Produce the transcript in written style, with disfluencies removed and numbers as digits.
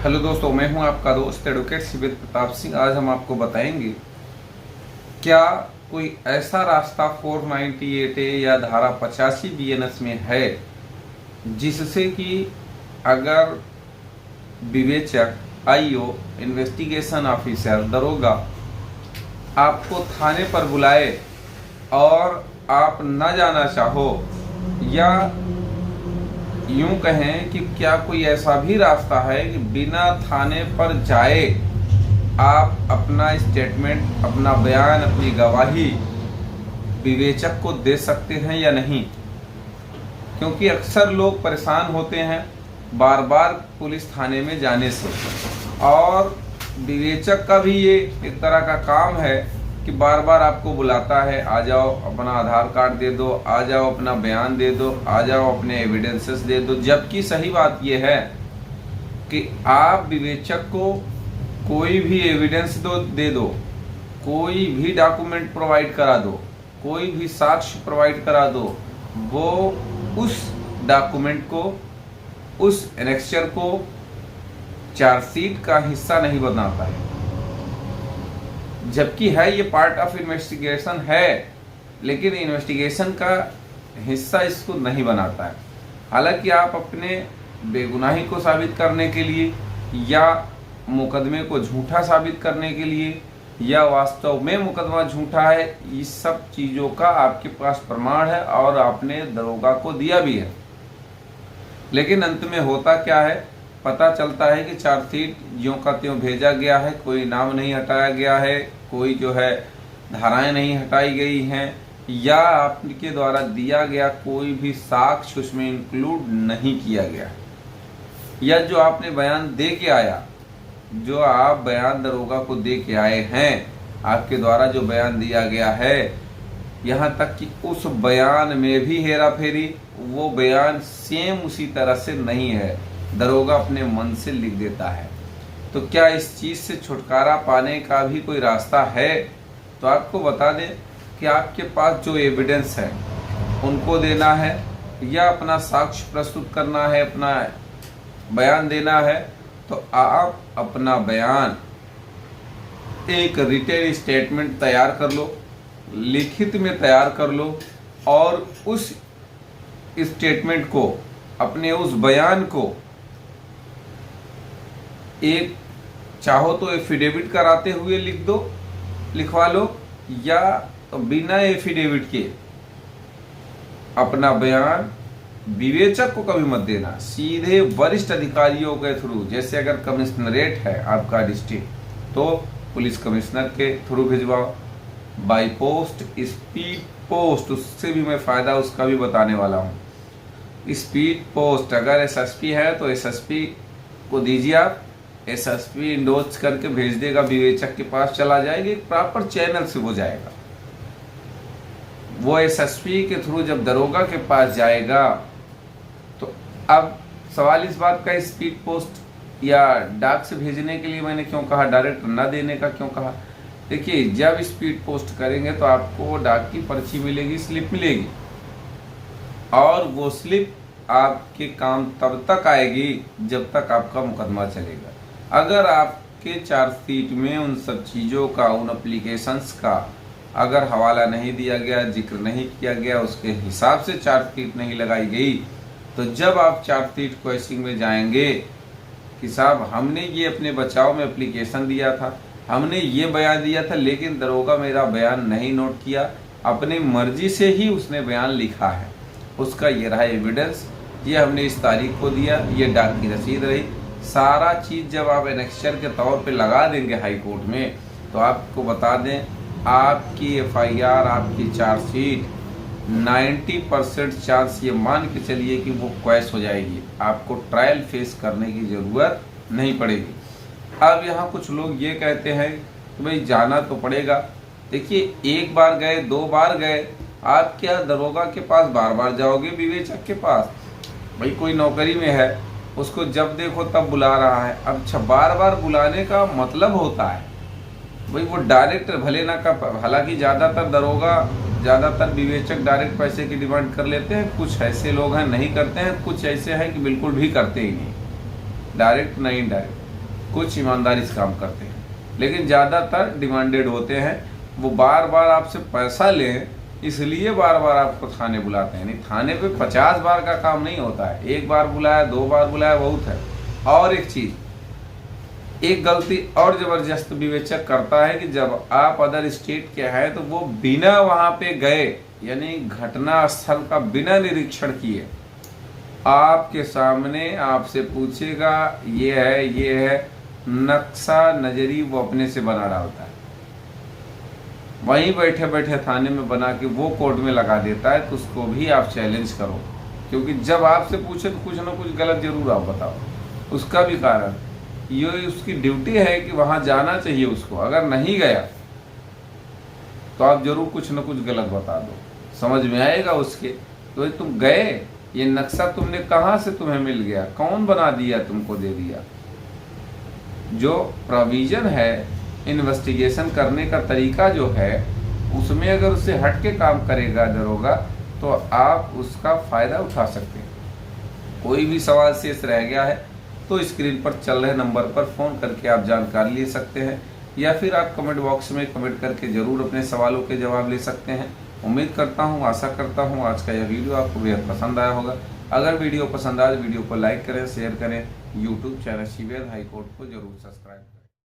Hello दोस्तों, मैं हूं आपका दोस्त एडवोकेट शिविर प्रताप सिंह। आज हम आपको बताएंगे क्या कोई ऐसा रास्ता 498 ए या धारा 85 बीएनएस में है जिससे कि अगर विवेचक, आईओ, इन्वेस्टिगेशन ऑफिसर, दरोगा आपको थाने पर बुलाए और आप न जाना चाहो, या यूं कहें कि क्या कोई ऐसा भी रास्ता है कि बिना थाने पर जाए आप अपना स्टेटमेंट, अपना बयान, अपनी गवाही विवेचक को दे सकते हैं या नहीं? क्योंकि अक्सर लोग परेशान होते हैं बार बार पुलिस थाने में जाने से, और विवेचक का भी ये एक तरह का काम है कि बार बार आपको बुलाता है, आ जाओ अपना आधार कार्ड दे दो, आ जाओ अपना बयान दे दो, आ जाओ अपने एविडेंसेस दे दो। जबकि सही बात यह है कि आप विवेचक को कोई भी एविडेंस दे दो, कोई भी डॉक्यूमेंट प्रोवाइड करा दो, कोई भी साक्ष्य प्रोवाइड करा दो, वो उस डॉक्यूमेंट को, उस एनेक्चर को चार्जशीट का हिस्सा नहीं बनाता है। जबकि है ये पार्ट ऑफ इन्वेस्टिगेशन है, लेकिन इन्वेस्टिगेशन का हिस्सा इसको नहीं बनाता है। हालांकि आप अपने बेगुनाही को साबित करने के लिए, या मुकदमे को झूठा साबित करने के लिए, या वास्तव में मुकदमा झूठा है, इस सब चीज़ों का आपके पास प्रमाण है और आपने दरोगा को दिया भी है। लेकिन अंत में होता क्या है, पता चलता है कि चार्जशीट ज्यों का त्यों भेजा गया है, कोई नाम नहीं हटाया गया है, कोई जो है धाराएं नहीं हटाई गई हैं, या आपके द्वारा दिया गया कोई भी साक्ष्य उसमें इंक्लूड नहीं किया गया, या जो आपने बयान दे के आया, जो आप बयान दरोगा को दे के आए हैं, आपके द्वारा जो बयान दिया गया है, यहाँ तक कि उस बयान में भी हेरा फेरी, वो बयान सेम उसी तरह से नहीं है, दरोगा अपने मन से लिख देता है। तो क्या इस चीज़ से छुटकारा पाने का भी कोई रास्ता है? तो आपको बता दें कि आपके पास जो एविडेंस है उनको देना है, या अपना साक्ष्य प्रस्तुत करना है, अपना बयान देना है, तो आप अपना बयान एक रिटेन स्टेटमेंट तैयार कर लो, लिखित में तैयार कर लो, और उस स्टेटमेंट को, अपने उस बयान को एक चाहो तो एफिडेविट कराते हुए लिख दो, लिखवा लो, या बिना एफिडेविट के अपना बयान विवेचक को कभी मत देना, सीधे वरिष्ठ अधिकारियों के थ्रू, जैसे अगर कमिश्नरेट है आपका डिस्ट्रिक्ट तो पुलिस कमिश्नर के थ्रू भिजवाओ, बाई पोस्ट, स्पीड पोस्ट, उससे भी मैं फ़ायदा उसका भी बताने वाला हूँ। स्पीड पोस्ट अगर एसएसपी है तो एसएसपी को दीजिए आप, एसएसपी इंडोज करके भेज देगा, विवेचक के पास चला जाएगा, एक प्रॉपर चैनल से हो जाएगा। वो एसएसपी के थ्रू जब दरोगा के पास जाएगा, तो अब सवाल इस बात का, स्पीड पोस्ट या डाक से भेजने के लिए मैंने क्यों कहा, डायरेक्ट न देने का क्यों कहा? देखिए, जब स्पीड पोस्ट करेंगे तो आपको डाक की पर्ची मिलेगी, स्लिप मिलेगी, और वो स्लिप आपके काम तब तक आएगी जब तक आपका मुकदमा चलेगा। अगर आपके चार्जशीट में उन सब चीज़ों का, उन एप्लीकेशंस का अगर हवाला नहीं दिया गया, जिक्र नहीं किया गया, उसके हिसाब से चार्जशीट नहीं लगाई गई, तो जब आप चार्जशीट क्वेश्चनिंग में जाएंगे कि साहब हमने ये अपने बचाव में एप्लीकेशन दिया था, हमने ये बयान दिया था, लेकिन दरोगा मेरा बयान नहीं नोट किया, अपनी मर्जी से ही उसने बयान लिखा है, उसका ये रहा एविडेंस, ये हमने इस तारीख को दिया, ये डाक की रसीद रही, सारा चीज़ जब आप एनेक्चर के तौर पे लगा देंगे हाई कोर्ट में, तो आपको बता दें आपकी एफआईआर, आपकी चार्जशीट 90% चांस ये मान के चलिए कि वो क्वैश हो जाएगी, आपको ट्रायल फेस करने की ज़रूरत नहीं पड़ेगी। अब यहाँ कुछ लोग ये कहते हैं कि भाई जाना तो पड़ेगा। देखिए, एक बार गए, दो बार गए, आप क्या दरोगा के पास बार बार जाओगे? विवेचक के पास? भाई कोई नौकरी में है, उसको जब देखो तब बुला रहा है। अब बार बार बुलाने का मतलब होता है भाई वो डायरेक्ट भले ना का, हालांकि ज़्यादातर दरोगा, ज़्यादातर विवेचक डायरेक्ट पैसे की डिमांड कर लेते हैं, कुछ ऐसे लोग हैं नहीं करते हैं, कुछ ऐसे हैं कि बिल्कुल भी करते ही नहीं, डायरेक्ट नहीं इनडायरेक्ट। कुछ ईमानदारी से काम करते हैं, लेकिन ज़्यादातर डिमांडेड होते हैं। वो बार बार आपसे पैसा लें इसलिए बार बार आपको थाने बुलाते हैं। नहीं, थाने पे 50 बार का काम नहीं होता है, एक बार बुलाया 2 बार बुलाया बहुत है। और एक चीज़, एक गलती और जबरदस्त विवेचक करता है कि जब आप अदर स्टेट के हैं तो वो बिना वहां पे गए, यानी घटना स्थल का बिना निरीक्षण किए आपके सामने आपसे पूछेगा ये है, नक्शा नजरी वो अपने से बना डालता है, वहीं बैठे बैठे थाने में बना के वो कोर्ट में लगा देता है। तो उसको भी आप चैलेंज करो, क्योंकि जब आपसे पूछे तो कुछ ना कुछ गलत जरूर आप बताओ। उसका भी कारण ये उसकी ड्यूटी है कि वहां जाना चाहिए उसको, अगर नहीं गया तो आप जरूर कुछ ना कुछ गलत बता दो, समझ में आएगा उसके। तो तुम गए, ये नक्शा तुमने कहाँ से तुम्हें मिल गया, कौन बना दिया, तुमको दे दिया। जो प्रोविजन है इन्वेस्टिगेशन करने का तरीका जो है, उसमें अगर उससे हट के काम करेगा दरोगा तो आप उसका फायदा उठा सकते हैं। कोई भी सवाल शेष रह गया है तो स्क्रीन पर चल रहे नंबर पर फ़ोन करके आप जानकारी ले सकते हैं, या फिर आप कमेंट बॉक्स में कमेंट करके ज़रूर अपने सवालों के जवाब ले सकते हैं। उम्मीद करता हूँ, आशा करता हूँ आज का यह वीडियो आपको बेहद पसंद आया होगा। अगर वीडियो पसंद आए तो वीडियो को लाइक करें, शेयर करें, YouTube channel CBI high court को जरूर सब्सक्राइब करें।